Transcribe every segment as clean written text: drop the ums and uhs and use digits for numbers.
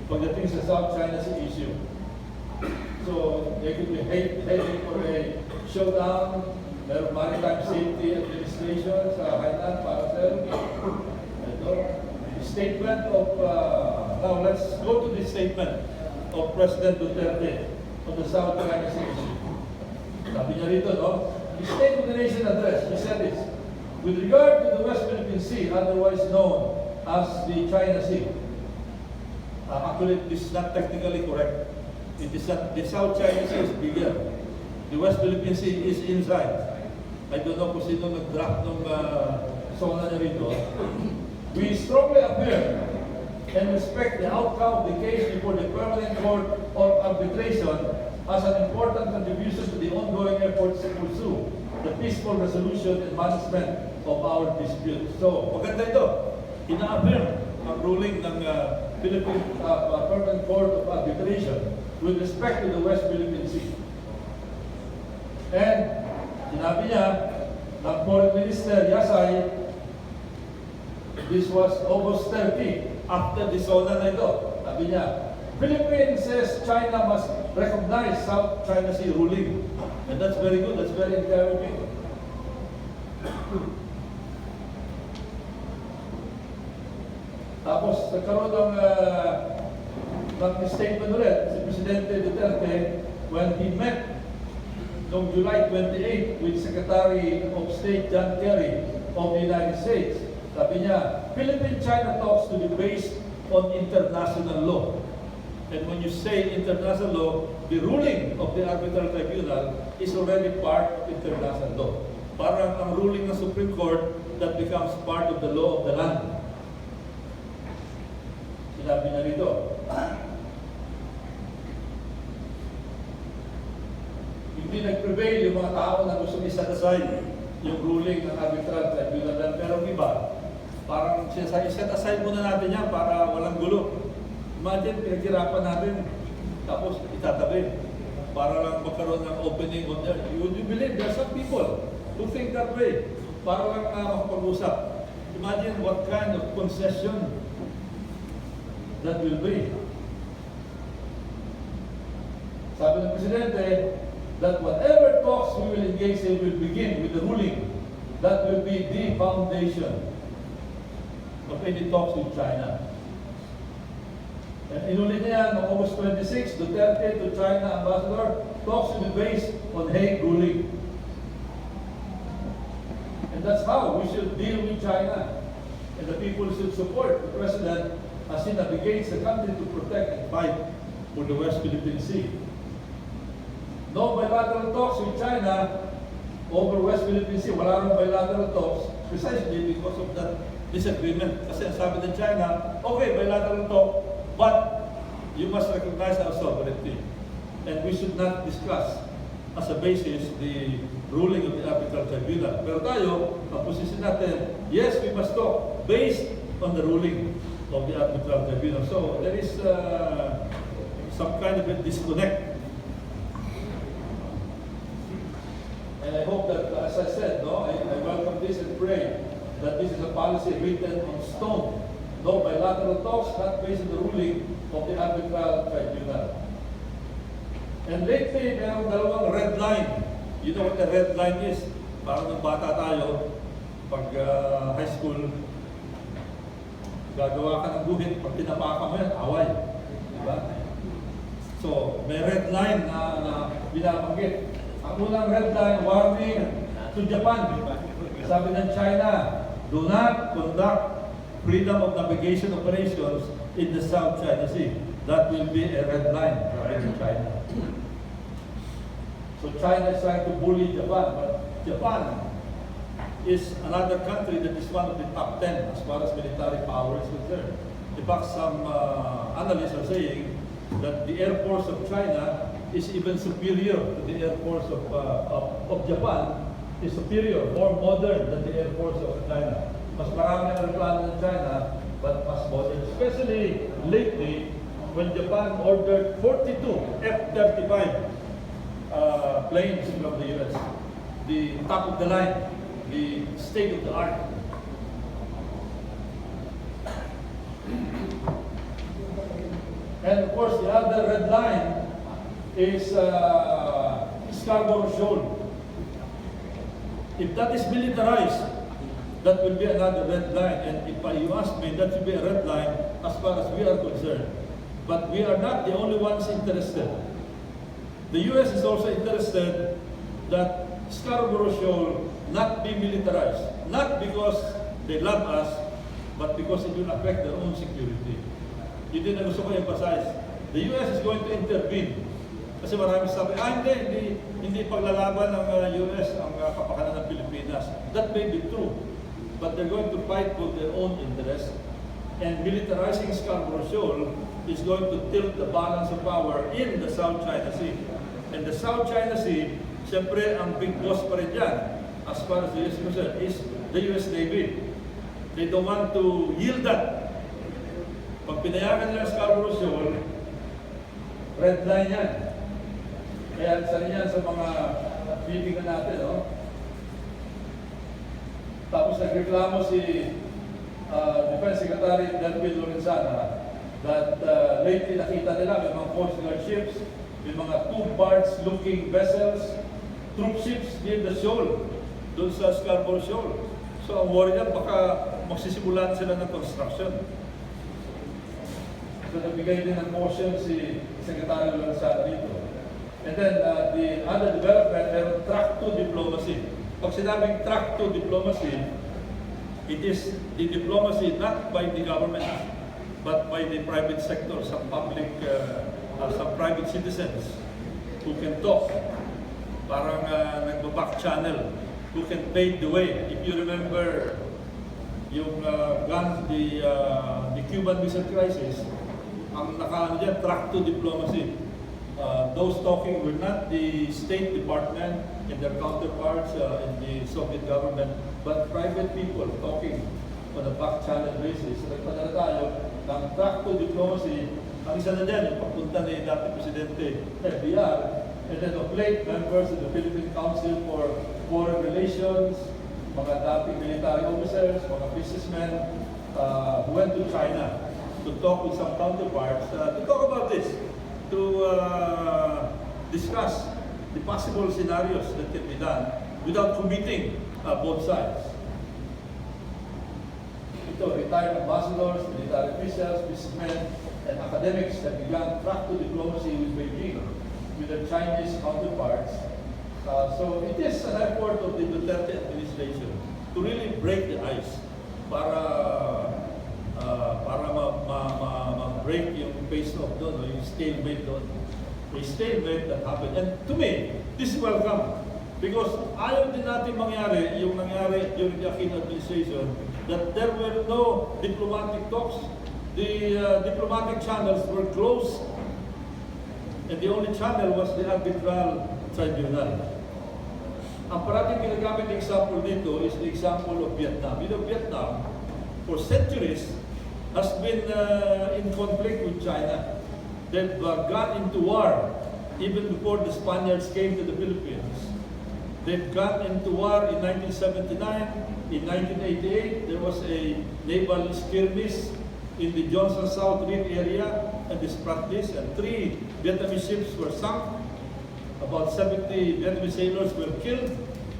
pagdating sa South China Sea issue. So, they could be heading for a showdown. Meron Maritime Safety Administration sa Hainan, Paracel. Ito, statement of, now let's go to the statement of President Duterte on the South China Sea issue. Sabi niya rito, no? The State of the Nation address, he said this, with regard to the West Philippine Sea, otherwise known as the China Sea. Actually, this is not technically correct. It is not, the South China Sea is bigger. The West Philippine Sea is inside. I don't know kung sino nag-draft ng zona niya rito. We strongly affirm and respect the outcome of the case before the Permanent Court of Arbitration as an important contribution to the ongoing efforts to pursue the peaceful resolution and management of our dispute. So, maganda ito. Ina-affirm ang ruling ng Philippine Permanent Court of Arbitration with respect to the West Philippine Sea. And sinabi niya ng Foreign Minister Yasay, this was August 30, after the zona na ito. Sabi niya, Philippines says China must recognize South China Sea ruling. And that's very good, that's very encouraging. Tapos, nagkaroon ng statement ulit si Presidente Duterte when he met noong July 28 with Secretary of State John Kerry of the United States. Sabi niya, Philippine-China talks to be based on international law. And when you say international law, the ruling of the arbitral tribunal is already part of international law. Parang ang ruling ng Supreme Court that becomes part of the law of the land. Sinabi niya rito. Hindi nag-prevail yung mga tao na gusto i-set aside yung ruling ng arbitral tribunal. Pero iba, parang i-set aside muna natin yan para walang gulo. Imagine, pinaghirapan natin, tapos itatabi para lang magkaroon ng opening on there. Would you believe there are some people who think that way? Para lang makapag-usap. Imagine what kind of concession that will be. Sabi ng Presidente, that whatever talks we will engage in will begin with the ruling. That will be the foundation of any talks with China. And inulit niya on August 26, Duterte to China Ambassador, talks will be based on Hague ruling. And that's how we should deal with China. And the people should support the President as he navigates the country to protect and fight for the West Philippine Sea. No bilateral talks with China over West Philippine Sea. Wala rin bilateral talks precisely because of that disagreement. Kasi sabi ng China, okay, bilateral talk, but you must recognize our sovereignty. And we should not discuss as a basis the ruling of the arbitral tribunal. Pero tayo, ang posisyon natin, yes, we must talk based on the ruling of the arbitral tribunal. So there is some kind of a disconnect. And I hope that, as I said, I welcome this and pray that this is a policy written on stone. No bilateral talks, not based on the ruling of the arbitral tribunal. And lately, merong dalawang red line. You know what the red line is? Parang nung bata tayo, pag high school, gagawa ka ng guhit, pag tinapakan mo yan, away. Diba? So, may red line na binabanggit. Ang unang red line, warning to Japan. Sabi ng China, do not conduct freedom of navigation operations in the South China Sea. That will be a red line for China. So China is trying to bully Japan, but Japan is another country that is one of the top 10 as far as military power is concerned. In fact, some analysts are saying that the Air Force of China is even superior to the Air Force of Japan, is superior, more modern than the Air Force of China. Mas marami ang aeroplano ng China, but mas modern. Especially lately, when Japan ordered 42 F-35 planes from the US. The top of the line, the state of the art. And of course, the other red line is Scarborough Shoal. If that is militarized, that will be another red line. And if you ask me, that should be a red line as far as we are concerned. But we are not the only ones interested. The U.S. is also interested that Scarborough Shoal not be militarized. Not because they love us, but because it will affect their own security. Yun din ang gusto ko emphasize. The U.S. is going to intervene. Kasi marami sabi, hindi paglalaban ng U.S. ang kapakanan ng Pilipinas. That may be true. But they're going to fight for their own interest. And militarizing Scarborough Shoal is going to tilt the balance of power in the South China Sea. And the South China Sea, siyempre ang big boss pa rin dyan, as far as the U.S. is concerned, is the U.S. Navy. They don't want to yield that. Pag pinayagan nila Scarborough Shoal, red line yan. Kaya isa rin yan sa mga bibigyan natin, no? Tapos nagreklamo si Defense Secretary Delvin Lorenzana that lately nakita nila may mga Coast Guard ships, may mga two-barge-looking vessels, troop ships near the shoal, doon sa Scarborough Shoal. So ang worry niya, baka magsisimulan sila ng construction. So nabigay din ng motion si Secretary Lorenzana dito. And then the other development, meron track to diplomacy. Pag sinabing track to diplomacy, it is the diplomacy not by the government, but by the private sector, some public, some private citizens who can talk, parang nagbaback channel, who can pave the way. If you remember yung the Cuban Missile Crisis, ang nakaano dyan, track to diplomacy. Those talking were not the State Department and their counterparts in the Soviet government, but private people talking on a back channel basis. So nagpadala tayo ng track to diplomacy. Ang isa na dyan, yung pagpunta ni dating Presidente FDR, and then of late, members of the Philippine Council for Foreign Relations, mga dating military officers, mga businessmen, who went to China to talk with some counterparts, to talk about this, to discuss the possible scenarios that can be done without committing both sides. Ito, retired ambassadors, military officials, businessmen, and academics that began track to diplomacy with Beijing, with their Chinese counterparts. So it is an effort of the Duterte administration to really break the ice para ma-break yung face off doon, yung stalemate doon. A stalemate that happened. And to me, this is welcome. Because ayaw din natin mangyari yung nangyari during the Aquino administration, that there were no diplomatic talks. The diplomatic channels were closed. And the only channel was the arbitral tribunal. Ang parating ginagamit na example dito is the example of Vietnam. You know, Vietnam, for centuries, has been in conflict with China. They've gone into war even before the Spaniards came to the Philippines. They've gone into war in 1979. In 1988, there was a naval skirmish in the Johnson South Reef area and this practice, and 3 Vietnamese ships were sunk. About 70 Vietnamese sailors were killed.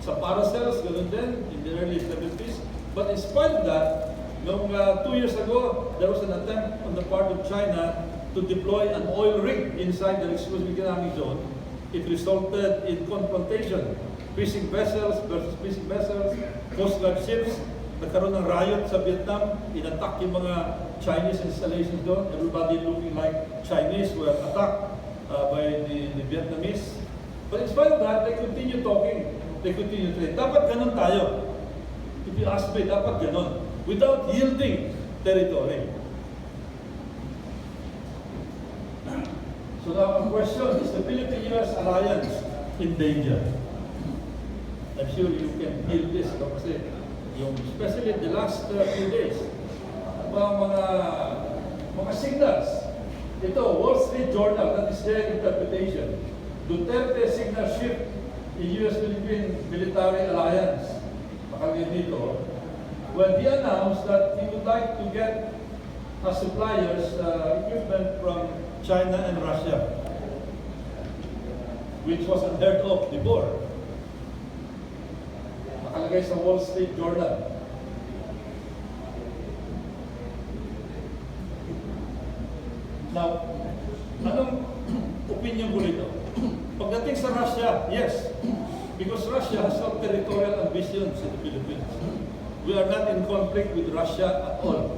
Sa Paracels, ganun din, in the early 70s. But in spite of that, noong 2 years ago, there was an attempt on the part of China to deploy an oil rig inside the exclusive economic zone. It resulted in confrontation. Fishing vessels versus fishing vessels, Coast Guard ships. Nagkaroon ng riot sa Vietnam. In-attack yung mga Chinese installations doon. Everybody looking like Chinese were attacked by the Vietnamese. But in spite of that, they continue talking. They continue trade. Dapat ganun tayo. If you ask me, dapat ganun. Without yielding territory. So now the question is, the Philippine-US alliance in danger? I'm sure you can feel this, kasi yung, especially the last few days, mga signals. Ito, Wall Street Journal, that is their interpretation. Duterte signal shift in US-Philippine military alliance. Nakalagay dito, when he announced that he would like to get as suppliers equipment from China and Russia, which was unheard of before. Nakalagay sa Wall Street Journal. Now, anong opinion ko rito? Pagdating sa Russia, yes, because Russia has some territorial ambitions in the Philippines. We are not in conflict with Russia at all.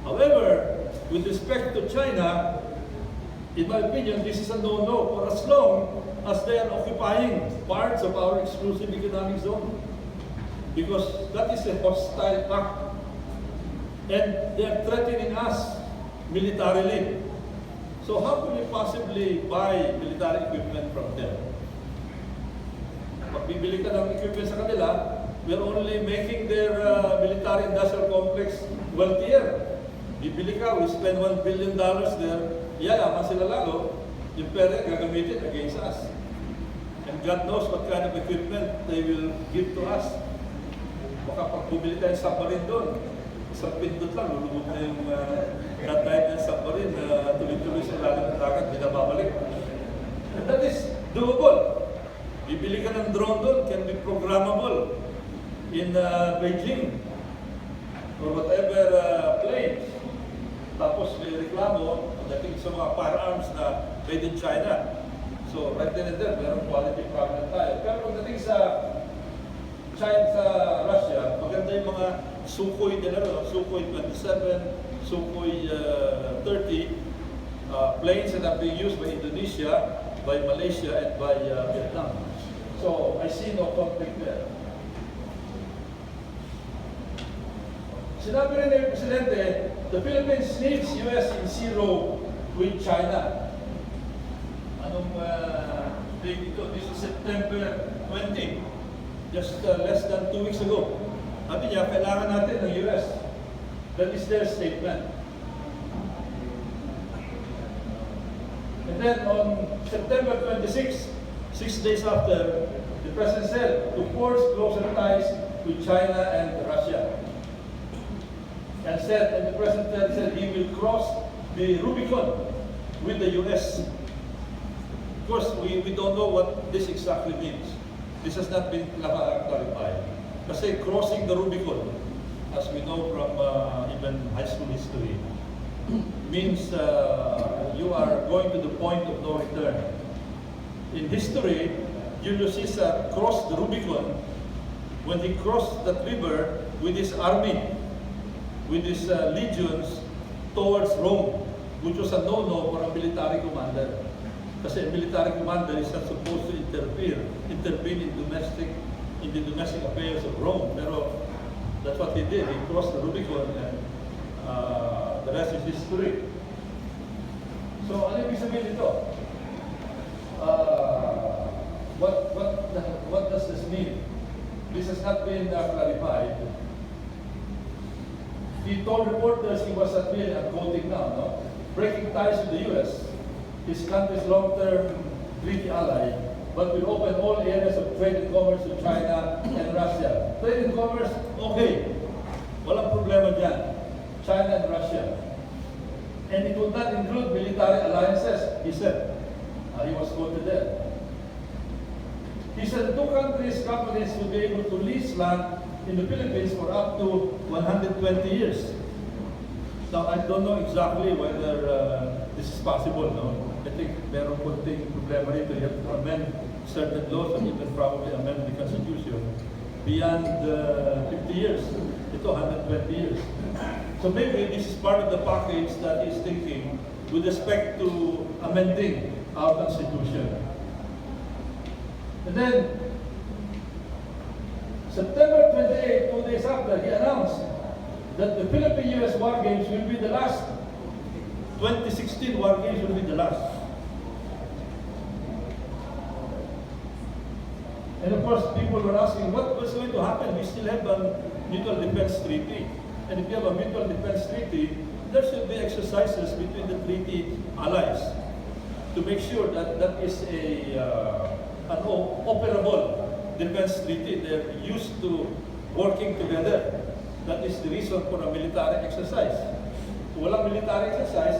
However, with respect to China, in my opinion, this is a no-no for as long as they are occupying parts of our exclusive economic zone. Because that is a hostile act. And they are threatening us militarily. So how could we possibly buy military equipment from them? Pag bibili ka ng equipment sa kanila, we're only making their military industrial complex wealthier. Bibili ka, we spend $1 billion there, yayaman sila lalo, yung pera gagamitin against us. And God knows what kind of equipment they will give to us. Baka pag bumili tayo ng submarine doon, isang pindot lang, lulubog na yung type ng submarine na tuloy-tuloy sa ilalim ng dagat, hindi na babalik. And that is doable. Bibili ka ng drone doon, can be programmable in Beijing or whatever planes. Tapos may reklamo dating sa mga firearms na made in China. So right then and there, mayroong quality problem tayo. Pero pagdating sa China, sa Russia, maganda yung mga Sukhoi nila, Sukhoi 27, Sukhoi 30 planes that are being used by Indonesia, by Malaysia, and by Vietnam. So I see no conflict there. Sinabi rin ng Presidente, the Philippines needs US in zero with China. Anong date ito? This is September 20, just less than 2 weeks ago. Sabi niya, kailangan natin ng US. That is their statement. And then on September 26, 6 days after, the President said to force closer ties with China and Russia. And the President said he will cross the Rubicon with the US. Of course, we don't know what this exactly means. This has not been clarified. Kasi crossing the Rubicon, as we know from even high school history, means you are going to the point of no return. In history, Julius Caesar crossed the Rubicon when he crossed that river with his army, with his legions towards Rome, which was a no-no for a military commander. Kasi a military commander is not supposed to intervene in the domestic affairs of Rome. Pero that's what he did. He crossed the Rubicon, and the rest is history. So ano ibig sabihin dito? What does this mean? This has not been clarified. He told reporters he was at will, I'm quoting now, no? Breaking ties with the US, his country's long-term treaty ally, but will open all areas of trade and commerce to China and Russia. Trade and commerce, okay. Walang problema dyan. China and Russia. And it would not include military alliances, he said. He was quoted there. He said the two countries' companies will be able to lease land in the Philippines for up to 120 years. Now, I don't know exactly whether this is possible, no? I think meron konting problema rito. You have to amend certain laws and even probably amend the Constitution beyond 50 years. Ito, 120 years. So maybe this is part of the package that is thinking with respect to amending our Constitution. And then, September 28, 2 days after, he announced that the Philippine-US War Games will be the last. 2016 War Games will be the last. And of course, people were asking, what was going to happen? We still have a mutual defense treaty. And if you have a mutual defense treaty, there should be exercises between the treaty allies to make sure that that is an operable defense treaty. They're used to working together. That is the reason for a military exercise. Kung walang military exercise,